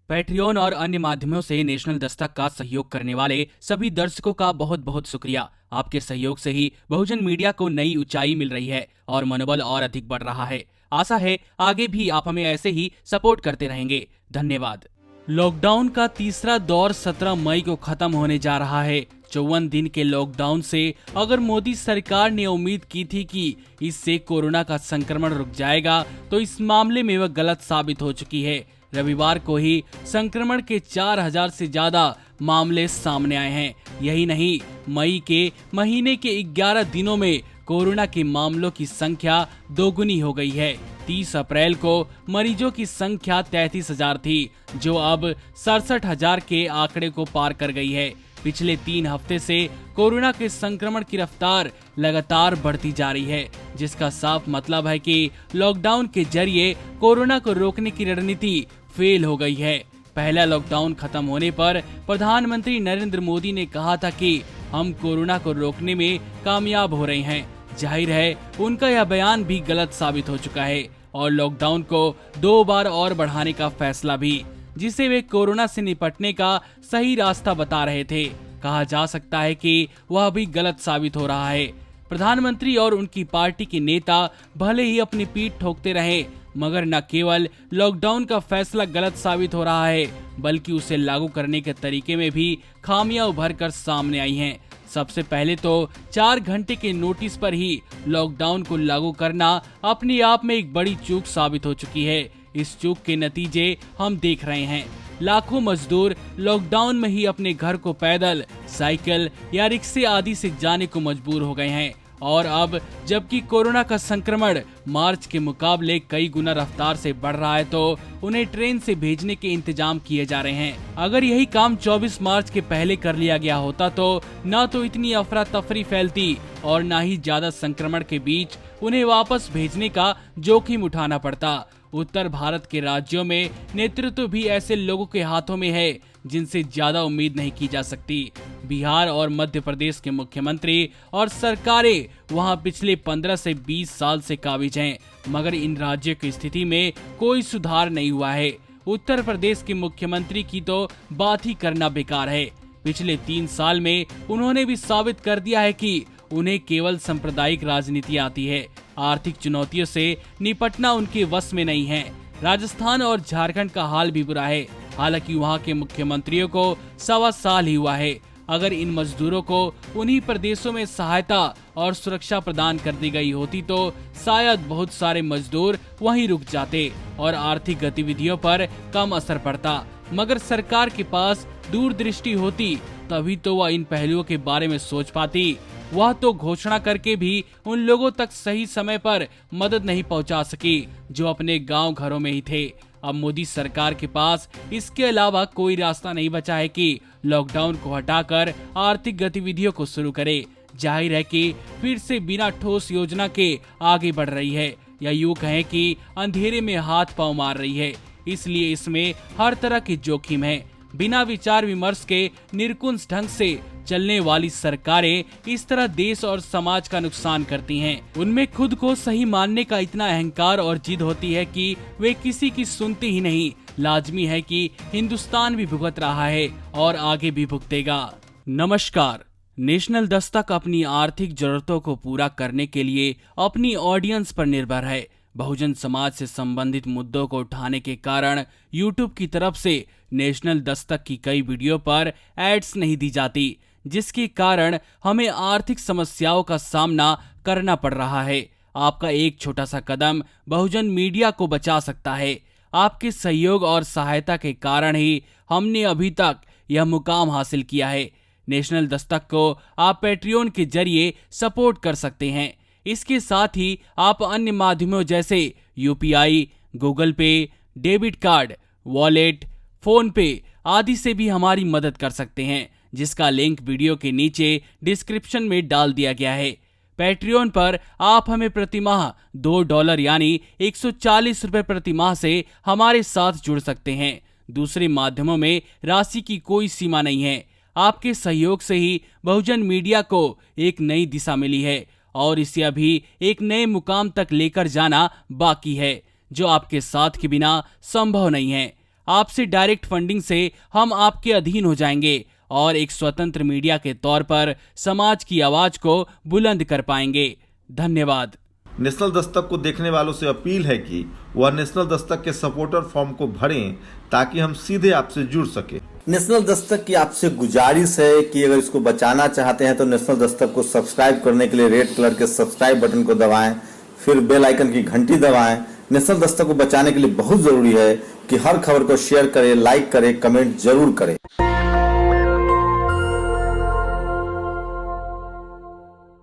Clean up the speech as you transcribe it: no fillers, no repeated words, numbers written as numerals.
Patreon और अन्य माध्यमों से नेशनल दस्तक का सहयोग करने वाले सभी दर्शकों का बहुत बहुत शुक्रिया। आपके सहयोग से ही बहुजन मीडिया को नई ऊंचाई मिल रही है और मनोबल और अधिक बढ़ रहा है। आशा है आगे भी आप हमें ऐसे ही सपोर्ट करते रहेंगे। धन्यवाद। लॉकडाउन का तीसरा दौर 17 मई को खत्म होने जा रहा है। 54 दिन के लॉकडाउन से अगर मोदी सरकार ने उम्मीद की थी कि इससे कोरोना का संक्रमण रुक जाएगा, तो इस मामले में वह गलत साबित हो चुकी है। रविवार को ही संक्रमण के 4000 से ज्यादा मामले सामने आए हैं। यही नहीं, मई के महीने के 11 दिनों में कोरोना के मामलों की संख्या दोगुनी हो गई है। 30 अप्रैल को मरीजों की संख्या 33,000 थी, जो अब 67,000 के आंकड़े को पार कर गई है। पिछले 3 हफ्ते से कोरोना के संक्रमण की रफ्तार लगातार बढ़ती जा रही है, जिसका साफ मतलब है कि लॉकडाउन के जरिए कोरोना को रोकने की रणनीति फेल हो गई है। पहला लॉकडाउन खत्म होने पर प्रधानमंत्री नरेंद्र मोदी ने कहा था कि हम कोरोना को रोकने में कामयाब हो रहे हैं। जाहिर है उनका यह बयान भी गलत साबित हो चुका है और लॉकडाउन को 2 बार और बढ़ाने का फैसला भी, जिसे वे कोरोना से निपटने का सही रास्ता बता रहे थे, कहा जा सकता है कि वह भी गलत साबित हो रहा है। प्रधानमंत्री और उनकी पार्टी के नेता भले ही अपनी पीठ ठोकते रहे, मगर न केवल लॉकडाउन का फैसला गलत साबित हो रहा है, बल्कि उसे लागू करने के तरीके में भी खामियां उभर कर सामने आई हैं। सबसे पहले तो 4 घंटे के नोटिस पर ही लॉकडाउन को लागू करना अपने आप में एक बड़ी चूक साबित हो चुकी है। इस चूक के नतीजे हम देख रहे हैं। लाखों मजदूर लॉकडाउन में ही अपने घर को पैदल, साइकिल या रिक्शे आदि से जाने को मजबूर हो गए हैं। और अब जबकि कोरोना का संक्रमण मार्च के मुकाबले कई गुना रफ्तार से बढ़ रहा है, तो उन्हें ट्रेन से भेजने के इंतजाम किए जा रहे हैं। अगर यही काम 24 मार्च के पहले कर लिया गया होता तो न तो इतनी अफरा तफरी फैलती और न ही ज्यादा संक्रमण के बीच उन्हें वापस भेजने का जोखिम उठाना पड़ता। उत्तर भारत के राज्यों में नेतृत्व भी ऐसे लोगों के हाथों में है जिनसे ज्यादा उम्मीद नहीं की जा सकती। बिहार और मध्य प्रदेश के मुख्यमंत्री और सरकारें वहां पिछले 15 से 20 साल से काबिज हैं, मगर इन राज्यों की स्थिति में कोई सुधार नहीं हुआ है। उत्तर प्रदेश के मुख्यमंत्री की तो बात ही करना बेकार है। पिछले 3 साल में उन्होंने भी साबित कर दिया है कि उन्हें केवल सांप्रदायिक राजनीति आती है। आर्थिक चुनौतियों से निपटना उनके वश में नहीं है। राजस्थान और झारखंड का हाल भी बुरा है। हालांकि वहां के मुख्यमंत्रियों को 1.25 साल ही हुआ है। अगर इन मजदूरों को उन्हीं प्रदेशों में सहायता और सुरक्षा प्रदान कर दी गई होती, तो शायद बहुत सारे मजदूर वहीं रुक जाते और आर्थिक गतिविधियों पर कम असर पड़ता। मगर सरकार के पास दूरदृष्टि होती, तभी तो वह इन पहलुओं के बारे में सोच पाती। वह तो घोषणा करके भी उन लोगों तक सही समय पर मदद नहीं पहुंचा सकी जो अपने गांव घरों में ही थे। अब मोदी सरकार के पास इसके अलावा कोई रास्ता नहीं बचा है कि लॉकडाउन को हटाकर आर्थिक गतिविधियों को शुरू करे। जाहिर है कि फिर से बिना ठोस योजना के आगे बढ़ रही है, या यूं कहें कि अंधेरे में हाथ पांव मार रही है। इसलिए इसमें हर तरह की जोखिम है। बिना विचार विमर्श के निरकुंज ढंग से चलने वाली सरकारें इस तरह देश और समाज का नुकसान करती हैं। उनमें खुद को सही मानने का इतना अहंकार और जिद होती है कि वे किसी की सुनती ही नहीं। लाजमी है कि हिंदुस्तान भी भुगत रहा है और आगे भी भुगतेगा। नमस्कार। नेशनल दस्तक अपनी आर्थिक जरूरतों को पूरा करने के लिए अपनी ऑडियंस पर निर्भर है। बहुजन समाज से संबंधित मुद्दों को उठाने के कारण यूट्यूब की तरफ से नेशनल दस्तक की कई वीडियो पर एड्स नहीं दी जाती, जिसके कारण हमें आर्थिक समस्याओं का सामना करना पड़ रहा है। आपका एक छोटा सा कदम बहुजन मीडिया को बचा सकता है। आपके सहयोग और सहायता के कारण ही हमने अभी तक यह मुकाम हासिल किया है। नेशनल दस्तक को आप पैट्रियन के जरिए सपोर्ट कर सकते हैं। इसके साथ ही आप अन्य माध्यमों जैसे यूपीआई, गूगल पे, डेबिट कार्ड, वॉलेट, फोन पे आदि से भी हमारी मदद कर सकते हैं, जिसका लिंक वीडियो के नीचे डिस्क्रिप्शन में डाल दिया गया है। पैट्रियन पर आप हमें प्रतिमाह $2 यानी 140 रुपए प्रति माह से हमारे साथ जुड़ सकते हैं। दूसरे माध्यमों में राशि की कोई सीमा नहीं है। आपके सहयोग से ही बहुजन मीडिया को एक नई दिशा मिली है और इसे अभी एक नए मुकाम तक लेकर जाना बाकी है, जो आपके साथ के बिना संभव नहीं है। आपसे डायरेक्ट फंडिंग से हम आपके अधीन हो जाएंगे और एक स्वतंत्र मीडिया के तौर पर समाज की आवाज को बुलंद कर पाएंगे। धन्यवाद। नेशनल दस्तक को देखने वालों से अपील है कि वह नेशनल दस्तक के सपोर्टर फॉर्म को भरें ताकि हम सीधे आपसे जुड़ सके। नेशनल दस्तक की आपसे गुजारिश है कि अगर इसको बचाना चाहते हैं तो नेशनल दस्तक को सब्सक्राइब करने के लिए रेड कलर के सब्सक्राइब बटन को दबाएं, फिर बेल आइकन की घंटी दबाएं। नेशनल दस्तक को बचाने के लिए बहुत जरूरी है कि हर खबर को शेयर करें, लाइक करें, कमेंट जरूर करें।